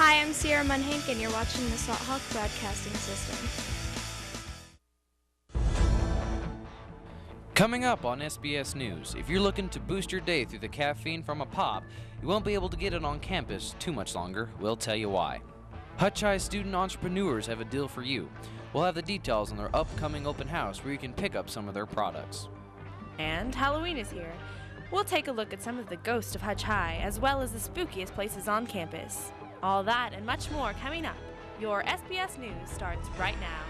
Hi, I'm Sierra Munhank, and you're watching the Salt Hawk Broadcasting System. Coming up on SBS News, if you're looking to boost your day through the caffeine from a pop, you won't be able to get it on campus too much longer. We'll tell you why. Hutch High student entrepreneurs have a deal for you. We'll have the details on their upcoming open house where you can pick up some of their products. And Halloween is here. We'll take a look at some of the ghosts of Hutch High, as well as the spookiest places on campus. All that and much more coming up. Your SBS News starts right now.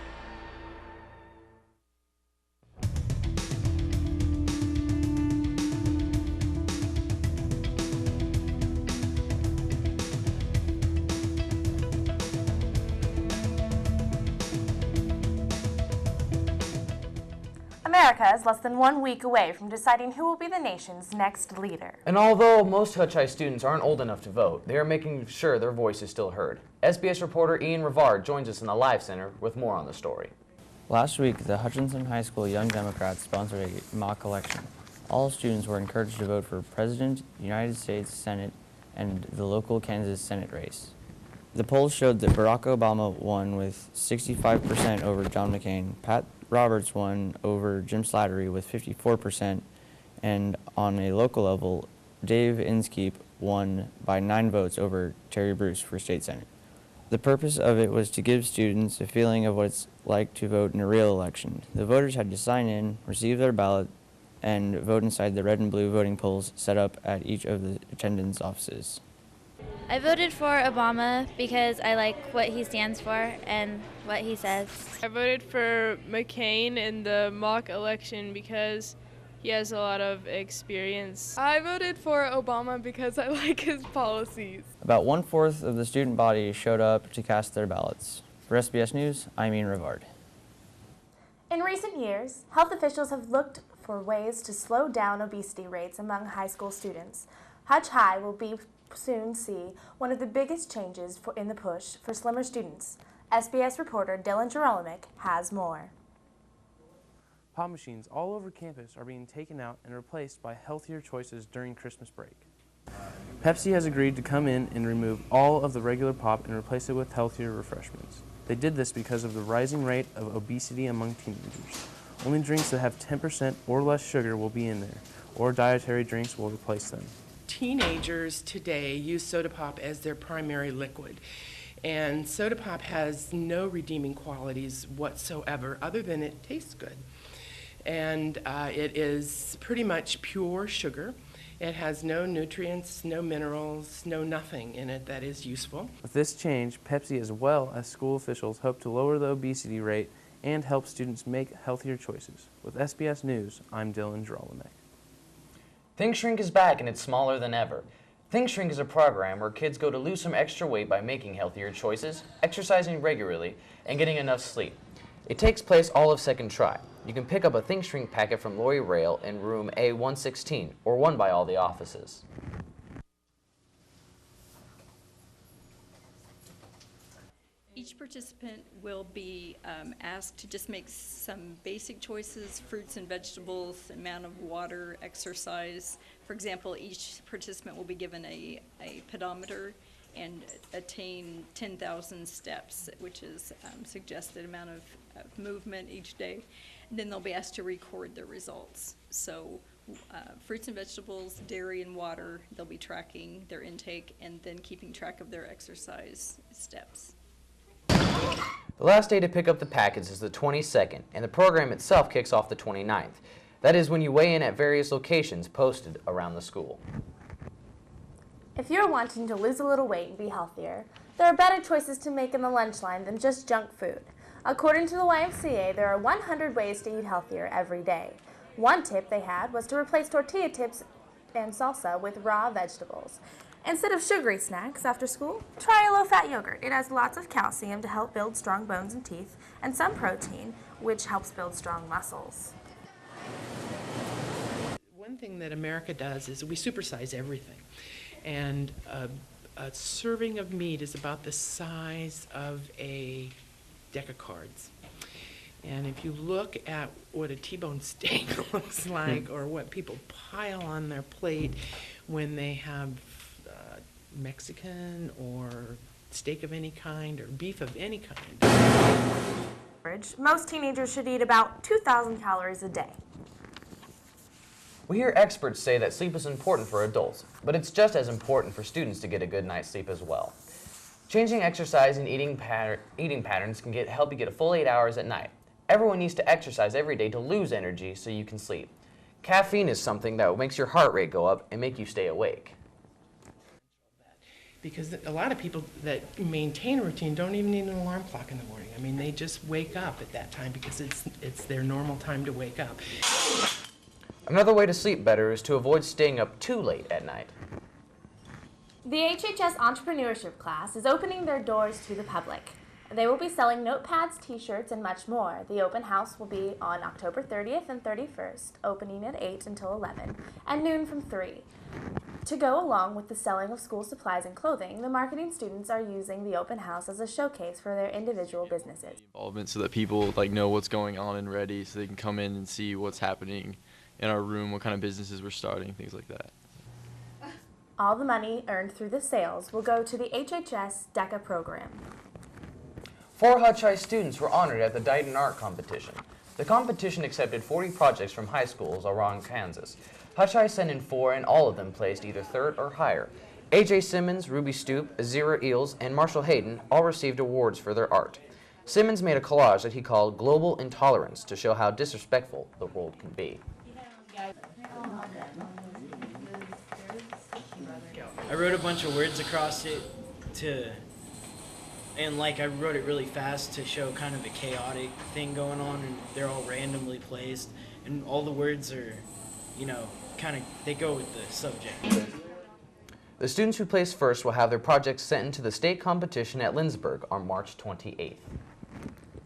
America is less than 1 week away from deciding who will be the nation's next leader. And although most Hutch High students aren't old enough to vote, they are making sure their voice is still heard. SBS reporter Ian Rivard joins us in the Live Center with more on the story. Last week, the Hutchinson High School Young Democrats sponsored a mock election. All students were encouraged to vote for President, United States Senate, and the local Kansas Senate race. The polls showed that Barack Obama won with 65% over John McCain. Pat Roberts won over Jim Slattery with 54%, and on a local level, Dave Inskeep won by 9 votes over Terry Bruce for state senate. The purpose of it was to give students a feeling of what it's like to vote in a real election. The voters had to sign in, receive their ballot, and vote inside the red and blue voting polls set up at each of the attendance offices. I voted for Obama because I like what he stands for and what he says. I voted for McCain in the mock election because he has a lot of experience. I voted for Obama because I like his policies. About 1/4 of the student body showed up to cast their ballots. For SBS News, I'm Ian Rivard. In recent years, health officials have looked for ways to slow down obesity rates among high school students. Hutch High will soon see one of the biggest changes in the push for slimmer students. SBS reporter Dylan Jerolomic has more. Pop machines all over campus are being taken out and replaced by healthier choices during Christmas break. Pepsi has agreed to come in and remove all of the regular pop and replace it with healthier refreshments. They did this because of the rising rate of obesity among teenagers. Only drinks that have 10% or less sugar will be in there, or dietary drinks will replace them. Teenagers today use soda pop as their primary liquid, and soda pop has no redeeming qualities whatsoever other than it tastes good. And it is pretty much pure sugar. It has no nutrients, no minerals, no nothing in it that is useful. With this change, Pepsi as well as school officials hope to lower the obesity rate and help students make healthier choices. With SBS News, I'm Dylan Jerolomic. Think Shrink is back and it's smaller than ever. Think Shrink is a program where kids go to lose some extra weight by making healthier choices, exercising regularly, and getting enough sleep. It takes place all of second try. You can pick up a Think Shrink packet from Lori Rail in room A116 or one by all the offices. Each participant will be asked to just make some basic choices: fruits and vegetables, amount of water, exercise. For example, each participant will be given a pedometer and attain 10,000 steps, which is suggested amount of movement each day. And then they'll be asked to record their results. So fruits and vegetables, dairy and water, they'll be tracking their intake and then keeping track of their exercise steps. The last day to pick up the packets is the 22nd, and the program itself kicks off the 29th. That is when you weigh in at various locations posted around the school. If you're wanting to lose a little weight and be healthier, there are better choices to make in the lunch line than just junk food. According to the YMCA, there are 100 ways to eat healthier every day. One tip they had was to replace tortilla chips and salsa with raw vegetables. Instead of sugary snacks after school, try a low-fat yogurt. It has lots of calcium to help build strong bones and teeth, and some protein, which helps build strong muscles. One thing that America does is we supersize everything. And a serving of meat is about the size of a deck of cards. And if you look at what a T-bone steak looks like, or what people pile on their plate when they have Mexican or steak of any kind or beef of any kind. Most teenagers should eat about 2,000 calories a day. We hear experts say that sleep is important for adults, but it's just as important for students to get a good night's sleep as well. Changing exercise and eating patterns can help you get a full 8 hours at night. Everyone needs to exercise every day to lose energy so you can sleep. Caffeine is something that makes your heart rate go up and make you stay awake. Because a lot of people that maintain a routine don't even need an alarm clock in the morning. I mean, they just wake up at that time because it's their normal time to wake up. Another way to sleep better is to avoid staying up too late at night. The HHS Entrepreneurship class is opening their doors to the public. They will be selling notepads, t-shirts, and much more. The open house will be on October 30th and 31st, opening at 8 until 11, and noon from 3. To go along with the selling of school supplies and clothing, the marketing students are using the open house as a showcase for their individual businesses. Involvement so that people know what's going on and ready, so they can come in and see what's happening in our room, what kind of businesses we're starting, things like that. All the money earned through the sales will go to the HHS DECA program. 4 Hutch High students were honored at the Dighton Art Competition. The competition accepted 40 projects from high schools around Kansas. Hutch High sent in 4 and all of them placed either 3rd or higher. A.J. Simmons, Ruby Stoop, Azira Eels, and Marshall Hayden all received awards for their art. Simmons made a collage that he called Global Intolerance to show how disrespectful the world can be. I wrote a bunch of words across it and I wrote it really fast to show kind of a chaotic thing going on, and they're all randomly placed, and all the words are, they go with the subject. The students who place first will have their projects sent into the state competition at Lindsborg on March 28th.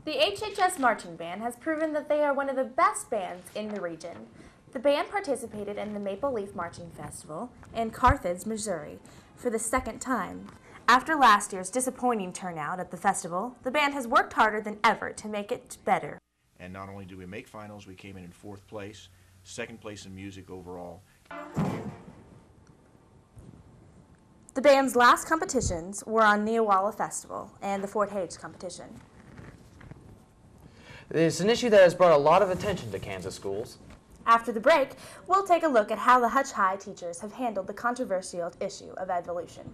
The HHS Marching Band has proven that they are one of the best bands in the region. The band participated in the Maple Leaf Marching Festival in Carthage, Missouri, for the 2nd time. After last year's disappointing turnout at the festival, the band has worked harder than ever to make it better. And not only did we make finals, we came in 4th place, 2nd place in music overall. The band's last competitions were on Neowalla Festival and the Fort Hays competition. It's an issue that has brought a lot of attention to Kansas schools. After the break, we'll take a look at how the Hutch High teachers have handled the controversial issue of evolution.